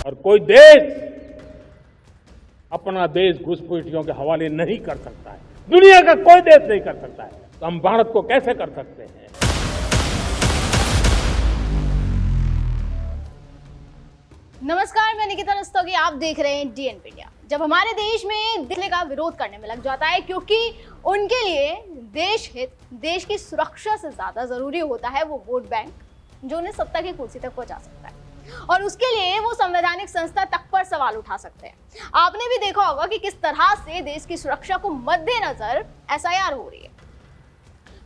और कोई देश अपना देश घुसपैठियों के हवाले नहीं कर सकता है, दुनिया का कोई देश नहीं कर सकता है, तो हम भारत को कैसे कर सकते हैं? नमस्कार, मैं निकिता रस्तोगी, आप देख रहे हैं डीएनपी इंडिया। जब हमारे देश में दिल्ली का विरोध करने में लग जाता है क्योंकि उनके लिए देश हित, देश की सुरक्षा से ज्यादा जरूरी होता है वो वोट बैंक जो उन्हें सत्ता की कुर्सी तक पहुंचा सकता है, और उसके लिए वो संवैधानिक संस्था तक पर सवाल उठा सकते हैं। आपने भी देखा होगा कि किस तरह से देश की सुरक्षा को मद्देनजर एसआईआर हो रही है,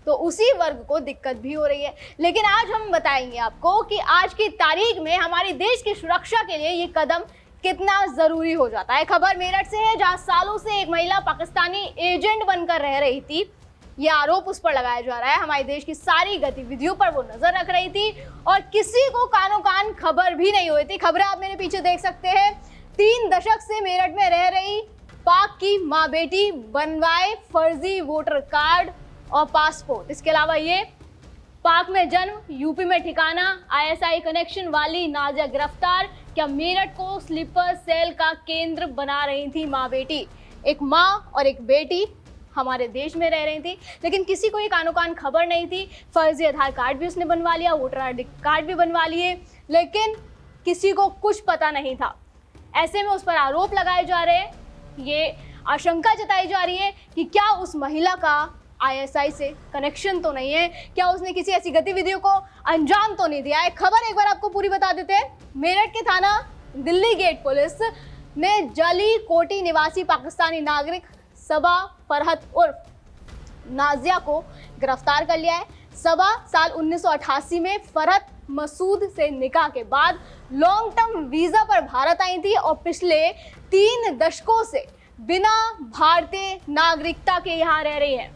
तो उसी वर्ग को दिक्कत भी हो रही है। लेकिन आज हम बताएंगे आपको कि आज की तारीख में हमारे देश की सुरक्षा के लिए ये कदम कितना जरूरी हो जाता है। खबर मेरठ से है, जहां सालों से एक महिला पाकिस्तानी एजेंट बनकर रह रही थी। ये आरोप उस पर लगाया जा रहा है, हमारे देश की सारी गतिविधियों पर वो नजर रख रही थी और किसी को कानो कान खबर भी नहीं हुई थी। खबरें आप मेरे पीछे देख सकते हैं। 3 दशक से मेरठ में रह रही पाक की माँ बेटी बनवाए फर्जी वोटर कार्ड और पासपोर्ट। इसके अलावा ये पाक में जन्म, यूपी में ठिकाना, आईएसआई कनेक्शन वाली नाजिया गिरफ्तार। क्या मेरठ को स्लीपर सेल का केंद्र बना रही थी माँ बेटी? एक माँ और एक बेटी हमारे देश में रह रही थी, लेकिन किसी को ये कानो कान खबर नहीं थी। फर्जी आधार कार्ड भी उसने बनवा लिया, वोटर आईडी कार्ड भी बनवा लिए, लेकिन किसी को कुछ पता नहीं था। ऐसे में उस पर आरोप लगाए जा रहे हैं। ये आशंका जताई जा रही है कि क्या उस महिला का आईएसआई से कनेक्शन तो नहीं है, क्या उसने किसी ऐसी गतिविधियों को अंजाम तो नहीं दिया है। खबर एक बार आपको पूरी बता देते हैं। मेरठ के थाना दिल्ली गेट पुलिस ने जली कोटी निवासी पाकिस्तानी नागरिक सबा फरहत उर्फ नाजिया को गिरफ्तार कर लिया है। सबा साल 1988 में फरहत मसूद से निकाह के बाद लॉन्ग टर्म वीजा पर भारत आई थी और पिछले 3 दशकों से बिना भारतीय नागरिकता के यहाँ रह रही है।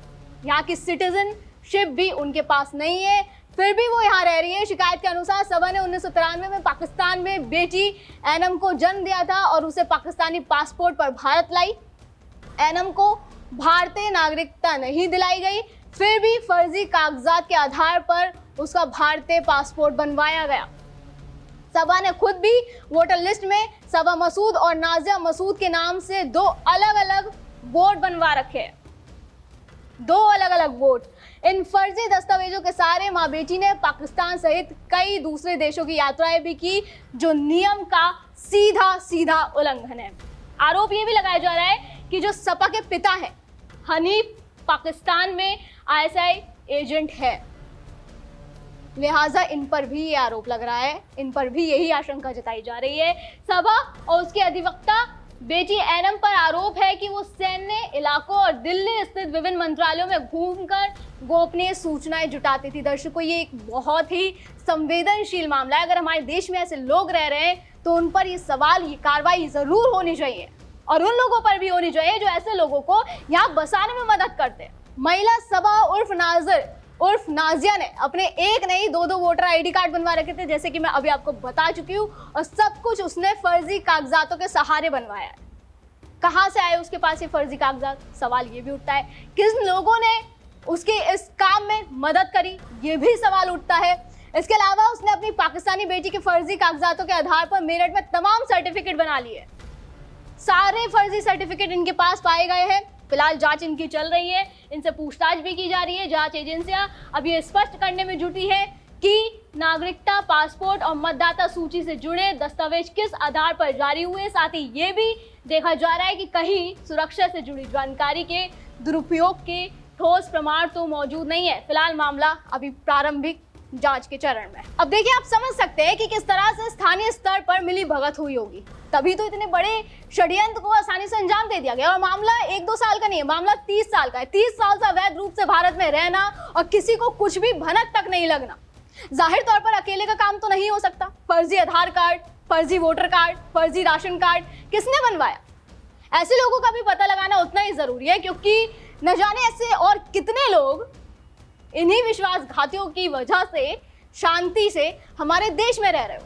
यहाँ की सिटीजनशिप भी उनके पास नहीं है, फिर भी वो यहाँ रह रही है। शिकायत के अनुसार सबा ने 1993 में पाकिस्तान में बेटी एनम को जन्म दिया था और उसे पाकिस्तानी पासपोर्ट पर भारत लाई। एनम को भारतीय नागरिकता नहीं दिलाई गई, फिर भी फर्जी कागजात के आधार पर उसका भारतीय पासपोर्ट बनवाया गया। सबा ने खुद भी वोटर लिस्ट में सबा मसूद और नाजिया मसूद के नाम से 2 अलग अलग वोट बनवा रखे हैं, 2 अलग अलग वोट। इन फर्जी दस्तावेजों के सहारे माँ बेटी ने पाकिस्तान सहित कई दूसरे देशों की यात्राएं भी की, जो नियम का सीधा सीधा उल्लंघन है। आरोप ये भी लगाया जा रहा है कि जो सपा के पिता हैं हनीफ पाकिस्तान में आईएसआई एजेंट है, लिहाजा इन पर भी ये आरोप लग रहा है, इन पर भी यही आशंका जताई जा रही है। सबा और उसके अधिवक्ता बेटी एनम पर आरोप है कि वो सैन्य इलाकों और दिल्ली स्थित विभिन्न मंत्रालयों में घूमकर गोपनीय सूचनाएं जुटाती थी। दर्शकों, ये एक बहुत ही संवेदनशील मामला है। अगर हमारे देश में ऐसे लोग रह रहे हैं तो उन पर ये सवाल, ये कार्रवाई जरूर होनी चाहिए, और उन लोगों पर भी होनी चाहिए जो ऐसे लोगों को यहाँ बसाने में मदद करते हैं। महिला सबा उर्फ नाजिया ने अपने एक नहीं 2 वोटर आईडी कार्ड बनवा रखे थे, जैसे कि मैं अभी आपको बता चुकी हूँ, और सब कुछ उसने फर्जी कागजातों के सहारे बनवाया है। कहाँ से आए उसके पास ये फर्जी कागजात? सवाल ये भी उठता है। किन लोगों ने उसके इस काम में मदद करी, ये भी सवाल उठता है। इसके अलावा उसने अपनी पाकिस्तानी बेटी के फर्जी कागजातों के आधार पर मेरठ में तमाम सर्टिफिकेट बना लिए। सारे फर्जी सर्टिफिकेट इनके पास पाए गए हैं। फिलहाल जांच इनकी चल रही है, इनसे पूछताछ भी की जा रही है। जांच एजेंसियां अब ये स्पष्ट करने में जुटी है कि नागरिकता, पासपोर्ट और मतदाता सूची से जुड़े दस्तावेज किस आधार पर जारी हुए। साथ ही ये भी देखा जा रहा है कि कहीं सुरक्षा से जुड़ी जानकारी के दुरुपयोग के ठोस प्रमाण तो मौजूद नहीं है। फिलहाल मामला अभी प्रारंभिक जांच के चरण में। अब देखिए, आप समझ सकते हैं कि किस तरह से स्थानीय स्तर पर मिली भगत हुई होगी, तभी तो इतने बड़े षड्यंत्र को आसानी से अंजाम दे दिया गया। और मामला 1-2 साल का नहीं है, मामला 30 साल का है। 30 साल से अवैध रूप से भारत में रहना और किसी को कुछ भी भनक तक नहीं लगना। जाहिर तौर पर अकेले का काम तो नहीं हो सकता। फर्जी आधार कार्ड, फर्जी वोटर कार्ड, फर्जी राशन कार्ड किसने बनवाया? ऐसे लोगों का भी पता लगाना उतना ही जरूरी है, क्योंकि न जाने ऐसे और कितने लोग इन्हीं विश्वासघातियों की वजह से शांति से हमारे देश में रह रहे हो।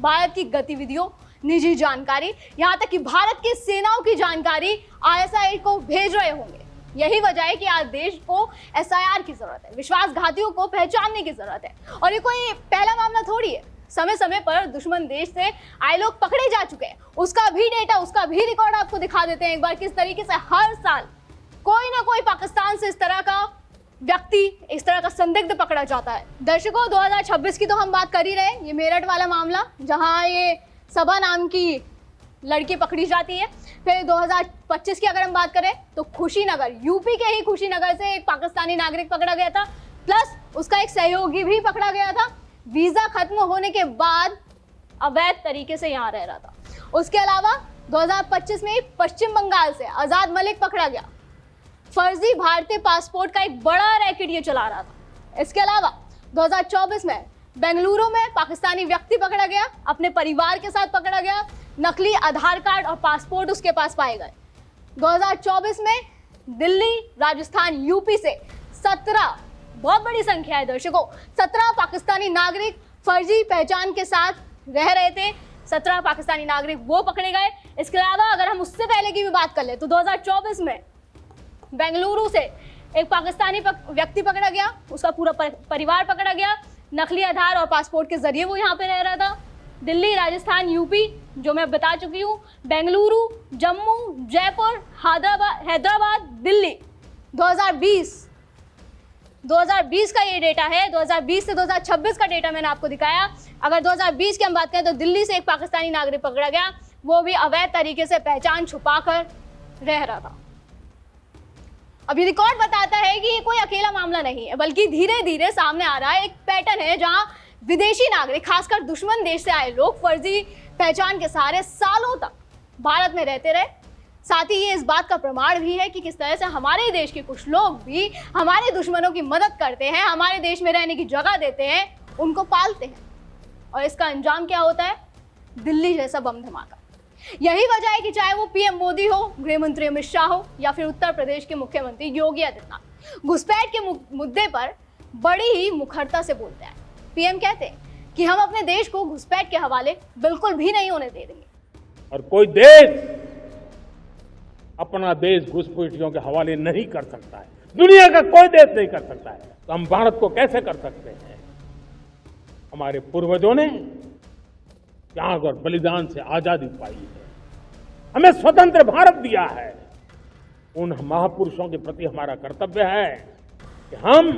भारत की गतिविधियों, निजी जानकारी, यहाँ तक कि भारत की सेनाओं की जानकारी आईएसआई को भेज रहे होंगे। यही वजह है कि आज देश को एसआईआर की जरूरत है, विश्वासघातियों को पहचानने की जरूरत है। और ये कोई पहला मामला थोड़ी है। समय समय पर दुश्मन देश से आए लोग पकड़े जा चुके हैं। उसका भी डेटा, उसका भी रिकॉर्ड आपको दिखा देते हैं एक बार, किस तरीके से हर साल कोई ना कोई पाकिस्तान से इस तरह का व्यक्ति, इस तरह का संदिग्ध पकड़ा जाता है। दर्शकों, 2026 की तो हम बात कर ही रहे हैं, ये मेरठ वाला मामला जहां ये सबा नाम की लड़की पकड़ी जाती है। फिर 2025 की अगर हम बात करें तो खुशीनगर, यूपी के ही खुशीनगर से एक पाकिस्तानी नागरिक पकड़ा गया था, प्लस उसका एक सहयोगी भी पकड़ा गया था। वीजा खत्म होने के बाद अवैध तरीके से यहाँ रह रहा था। उसके अलावा 2025 में पश्चिम बंगाल से आजाद मलिक पकड़ा गया, फर्जी भारतीय पासपोर्ट का एक बड़ा रैकेट ये चला रहा था। इसके अलावा 2024 में बेंगलुरु में पाकिस्तानी व्यक्ति पकड़ा गया, अपने परिवार के साथ पकड़ा गया, नकली आधार कार्ड और पासपोर्ट उसके पास पाए गए। 2024 में दिल्ली, राजस्थान, यूपी से 17, बहुत बड़ी संख्या है दर्शकों, 17 पाकिस्तानी नागरिक फर्जी पहचान के साथ रह रहे थे। 17 पाकिस्तानी नागरिक वो पकड़े गए। इसके अलावा अगर हम उससे पहले की भी बात कर ले तो 2024 में बेंगलुरु से एक पाकिस्तानी व्यक्ति पकड़ा गया, उसका पूरा परिवार पकड़ा गया, नकली आधार और पासपोर्ट के जरिए वो यहाँ पे रह रहा था। दिल्ली, राजस्थान, यूपी जो मैं बता चुकी हूँ, बेंगलुरु, जम्मू, जयपुर, हैदराबाद, दिल्ली। 2020 का ये डेटा है, 2020 से 2026 का डेटा मैंने आपको दिखाया। अगर 2020 की हम बात करें तो दिल्ली से एक पाकिस्तानी नागरिक पकड़ा गया, वो भी अवैध तरीके से पहचान छुपाकर रह रहा था। अब ये रिकॉर्ड बताता है कि ये कोई अकेला मामला नहीं है, बल्कि धीरे धीरे सामने आ रहा है एक पैटर्न है जहां विदेशी नागरिक, खासकर दुश्मन देश से आए लोग फर्जी पहचान के सहारे सालों तक भारत में रहते रहे। साथ ही ये इस बात का प्रमाण भी है कि किस तरह से हमारे देश के कुछ लोग भी हमारे दुश्मनों की मदद करते हैं, हमारे देश में रहने की जगह देते हैं, उनको पालते हैं, और इसका अंजाम क्या होता है? दिल्ली जैसा बम धमाका। यही वजह है कि चाहे वो पीएम मोदी हो, गृह मंत्री अमित शाह हो, या फिर उत्तर प्रदेश के मुख्यमंत्री योगी आदित्यनाथ, घुसपैठ के मुद्दे पर बड़ी ही मुखरता से बोलते हैं। पीएम कहते हैं कि हम अपने देश को घुसपैठ के हवाले बिल्कुल भी नहीं होने दे देंगे। और कोई देश अपना देश घुसपैठियों के हवाले नहीं कर सकता है, दुनिया का कोई देश नहीं कर सकता है, तो हम भारत को कैसे कर सकते हैं? हमारे पूर्वजों ने त्याग और बलिदान से आजादी पाई है, हमें स्वतंत्र भारत दिया है। उन महापुरुषों के प्रति हमारा कर्तव्य है कि हम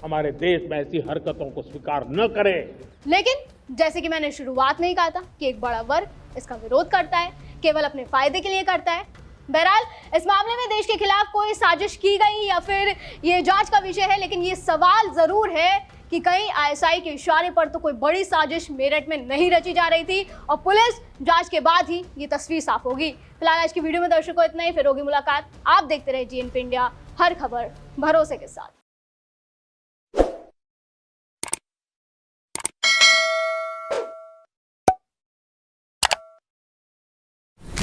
हमारे देश में ऐसी हरकतों को स्वीकार न करें। लेकिन जैसे कि मैंने शुरुआत में ही कहा था कि एक बड़ा वर्ग इसका विरोध करता है, केवल अपने फायदे के लिए करता है। बहरहाल इस मामले में देश के खिलाफ कोई साजिश की गई या फिर ये जांच का विषय है, लेकिन ये सवाल जरूर है कि कहीं आईएसआई के इशारे पर तो कोई बड़ी साजिश मेरठ में नहीं रची जा रही थी, और पुलिस जांच के बाद ही ये तस्वीर साफ होगी। फिलहाल आज की वीडियो में दर्शकों इतना ही, फिर होगी मुलाकात। आप देखते रहे जीएनपी इंडिया, हर खबर भरोसे के साथ।